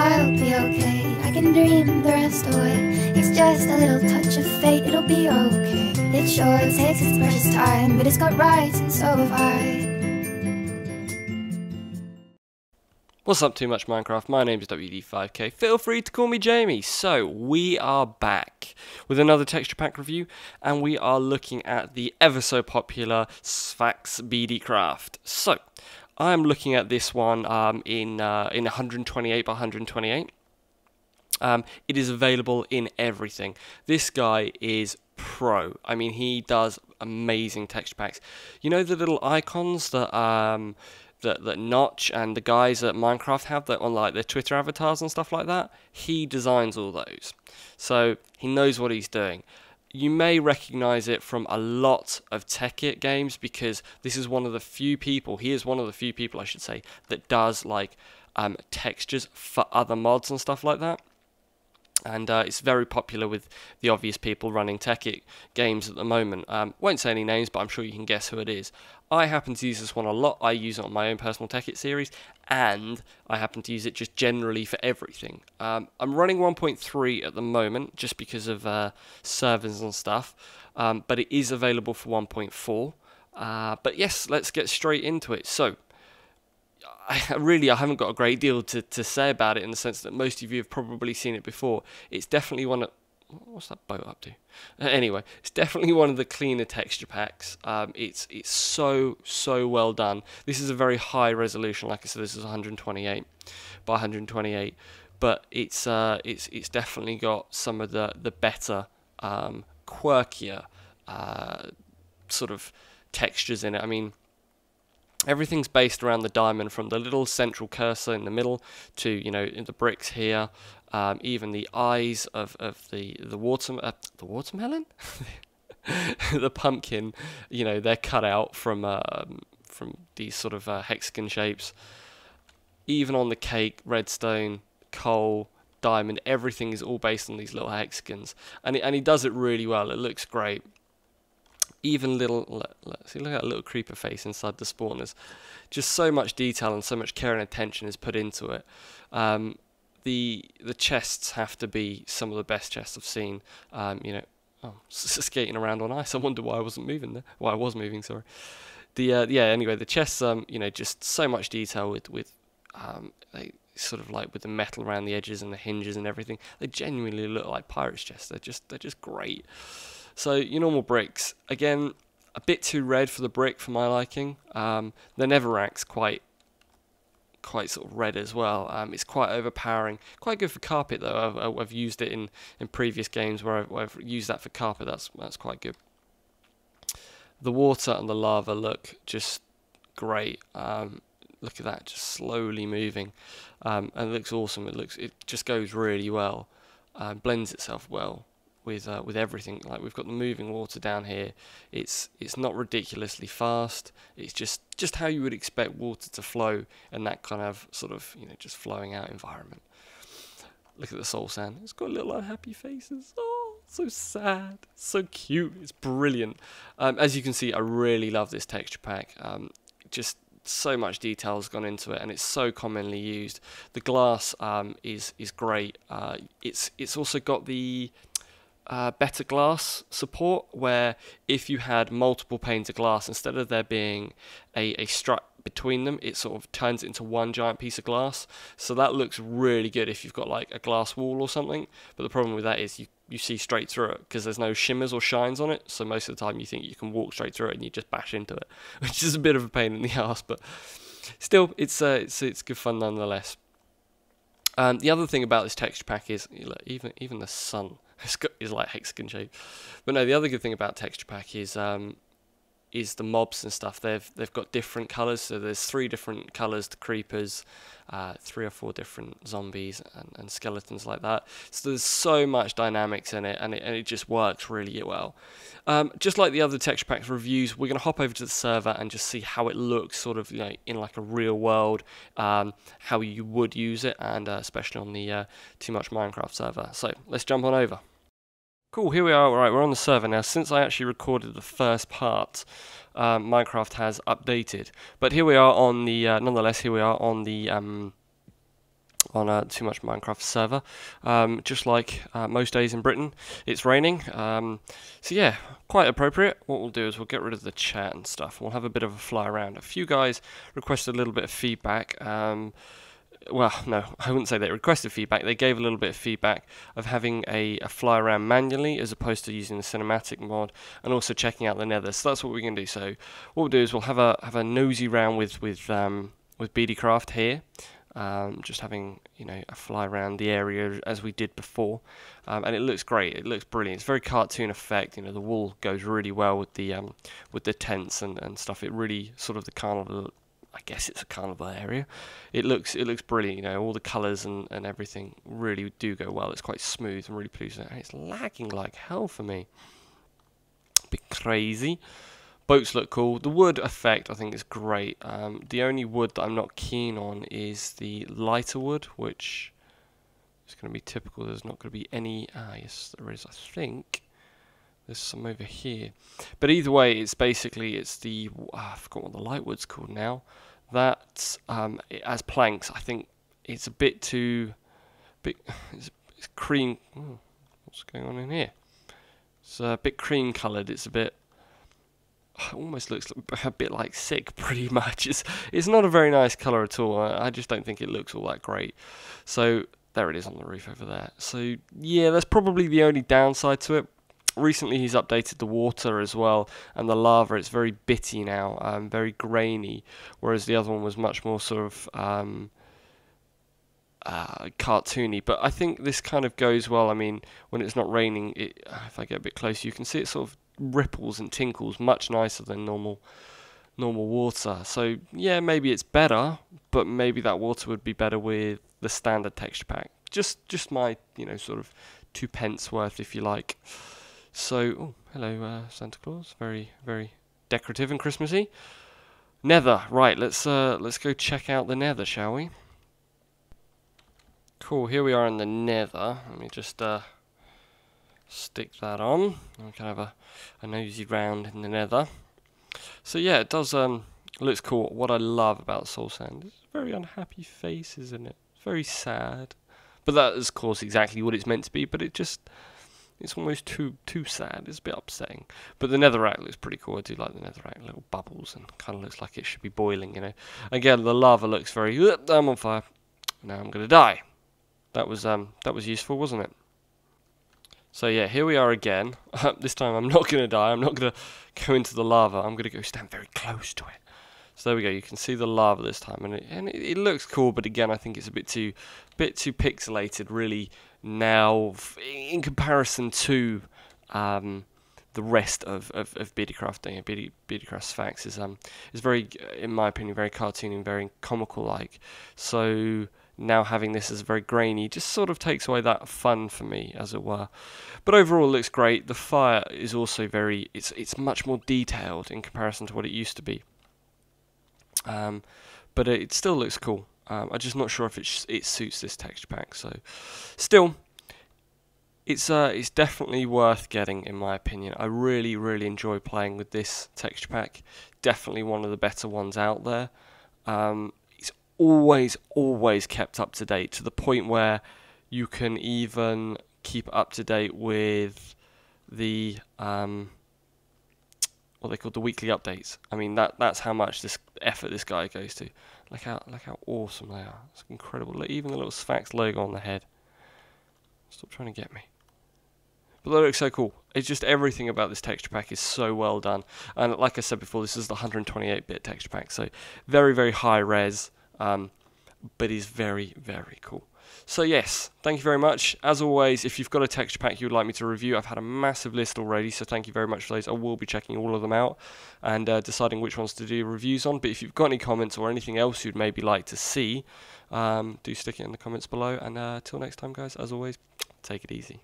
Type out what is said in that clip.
I'll be okay, I can dream the rest away. It's just a little touch of fate, it'll be okay. It sure takes its precious time, but it's got rights and so have I. What's up, Too Much Minecraft? My name is WD5K. Feel free to call me Jamie. So, we are back with another texture pack review, and we are looking at the ever so popular Sphax BDcraft. So, I'm looking at this one in 128 by 128. It is available in everything. This guy is pro. I mean, he does amazing texture packs. You know the little icons that that Notch and the guys at Minecraft have that on like their Twitter avatars and stuff like that? He designs all those. So he knows what he's doing. You may recognize it from a lot of Tech-It games because this is one of the few people, he is one of the few people I should say, that does like textures for other mods and stuff like that. And it's very popular with the obvious people running Tech-It games at the moment. Won't say any names, but I'm sure you can guess who it is. I happen to use this one a lot. I use it on my own personal Tech-It series, and I happen to use it just generally for everything. I'm running 1.3 at the moment, just because of servers and stuff, but it is available for 1.4. But yes, let's get straight into it. So, I haven't got a great deal to say about it in the sense that most of you have probably seen it before. It's definitely one of... What's that boat up to? Anyway, it's definitely one of the cleaner texture packs. It's so well done. This is a very high resolution. Like I said, this is 128 by 128. But it's definitely got some of the better, quirkier sort of textures in it. I mean, everything's based around the diamond, from the little central cursor in the middle to, you know, in the bricks here. Even the eyes of the watermelon, the pumpkin, you know, they're cut out from these sort of hexagon shapes. Even on the cake, redstone, coal, diamond, everything is all based on these little hexagons, and he does it really well. It looks great. Even little, look at that little creeper face inside the spawners. Just so much detail and so much care and attention is put into it. The chests have to be some of the best chests I've seen. You know, skating around on ice. I wonder why I wasn't moving there. Why I was moving, sorry. Yeah. Anyway, the chests. You know, just so much detail with they sort of like with the metal around the edges and the hinges and everything. They genuinely look like pirates' chests. They're just great. So your normal bricks, again, a bit too red for the brick for my liking. The Netherrack's quite sort of red as well. It's quite overpowering. Quite good for carpet though. I've used it in previous games where I've used that for carpet. That's quite good. The water and the lava look just great. Look at that, just slowly moving, and it looks awesome. It just goes really well. Blends itself well with everything. Like, we've got the moving water down here. It's not ridiculously fast. It's just how you would expect water to flow in that kind of sort of, you know, just flowing out environment. Look at the soul sand. It's got little unhappy faces. Oh, so sad, so cute. It's brilliant. As you can see, I really love this texture pack. Just so much detail has gone into it, and it's so commonly used. The glass is great. It's also got the better glass support, where if you had multiple panes of glass, instead of there being a strut between them, it sort of turns it into one giant piece of glass. So that looks really good if you've got like a glass wall or something. But the problem with that is you see straight through it because there's no shimmers or shines on it. So most of the time you think you can walk straight through it and you just bash into it, which is a bit of a pain in the ass. But still, it's good fun nonetheless. The other thing about this texture pack is, look, even the sun is like hexagon shape. But no, the other good thing about texture pack is the mobs and stuff. They've got different colours. So there's 3 different colours to creepers, 3 or 4 different zombies and skeletons like that. So there's so much dynamics in it, and it just works really well. Just like the other texture packs reviews, we're going to hop over to the server and just see how it looks, sort of, you know, in like a real world, how you would use it, and especially on the Too Much Minecraft server. So let's jump on over. Cool, here we are. Right, we're on the server now. Since I actually recorded the first part, Minecraft has updated. But here we are on the, nonetheless, here we are on the on Too Much Minecraft server. Just like most days in Britain, it's raining. So yeah, quite appropriate. What we'll do is we'll get rid of the chat and stuff, and we'll have a bit of a fly around. A few guys requested a little bit of feedback. Well, no, I wouldn't say they requested feedback. They gave a little bit of feedback of having a fly around manually as opposed to using the cinematic mod, and also checking out the nether. So that's what we're going to do. So what we'll do is we'll have a nosy round with BDcraft here. Just having, you know, a fly around the area as we did before, and it looks great. It looks brilliant. It's very cartoon effect. You know, the wool goes really well with the tents and stuff. It really sort of the carnival. I guess it's a carnival area. It looks brilliant. You know, all the colours and everything really do go well. It's quite smooth and really pleasing. And it's lagging like hell for me. A bit crazy. Boats look cool. The wood effect I think is great. The only wood that I'm not keen on is the lighter wood, which is going to be typical. There's not going to be any. Yes, there is. I think there's some over here. But either way, it's basically the. I forgot what the light wood's called now. That as planks, I think it's a bit too. It's cream. What's going on in here? It's a bit cream coloured. It's a bit. Almost looks a bit like sick, pretty much. It's not a very nice colour at all. I just don't think it looks all that great. So there it is on the roof over there. So yeah, that's probably the only downside to it. Recently he's updated the water as well, and the lava, it's very bitty now, very grainy, whereas the other one was much more sort of cartoony. But I think this kind of goes well. I mean, when it's not raining, if I get a bit closer, you can see it sort of ripples and tinkles much nicer than normal water. So yeah, maybe it's better, but maybe that water would be better with the standard texture pack. Just my, you know, sort of 2 pence worth, if you like. So oh, hello Santa Claus, very very decorative and Christmassy. Nether, right? Let's go check out the Nether, shall we? Cool. Here we are in the Nether. Let me just stick that on. We can have a nosy round in the Nether. So yeah, it does looks cool. What I love about Soul Sand is very unhappy face, isn't it? Very sad. But that is of course exactly what it's meant to be, but it's almost too sad. It's a bit upsetting. But the netherrack looks pretty cool. I do like the netherrack, little bubbles, and kind of looks like it should be boiling, you know. Again, the lava looks very I'm on fire. Now I'm gonna die. That was useful, wasn't it? So yeah, here we are again. This time I'm not going to die. I'm not going to go into the lava. I'm going to go stand very close to it. So there we go. You can see the lava this time, and it looks cool. But again, I think it's a bit too pixelated, really. Now, in comparison to the rest of BDcraft, BDcraft Sphax is very, in my opinion, very cartoony and very comical-like. So now having this as very grainy just sort of takes away that fun for me, as it were. But overall it looks great. The fire is also it's much more detailed in comparison to what it used to be. But it still looks cool. I'm just not sure if it suits this texture pack. So still, it's definitely worth getting, in my opinion. I really enjoy playing with this texture pack. Definitely one of the better ones out there. Always kept up to date, to the point where you can even keep up to date with the what they call the weekly updates. I mean, that's how much effort this guy goes to. Look how awesome they are. It's incredible. Look, even the little Sphax logo on the head. Stop trying to get me. But they look so cool. It's just everything about this texture pack is so well done. And like I said before, this is the 128-bit texture pack, so very high res. But is very cool. So yes, thank you very much. As always, if you've got a texture pack you would like me to review, I've had a massive list already, so thank you very much for those. I will be checking all of them out and deciding which ones to do reviews on. But if you've got any comments or anything else you'd maybe like to see, do stick it in the comments below. And till next time, guys, as always, take it easy.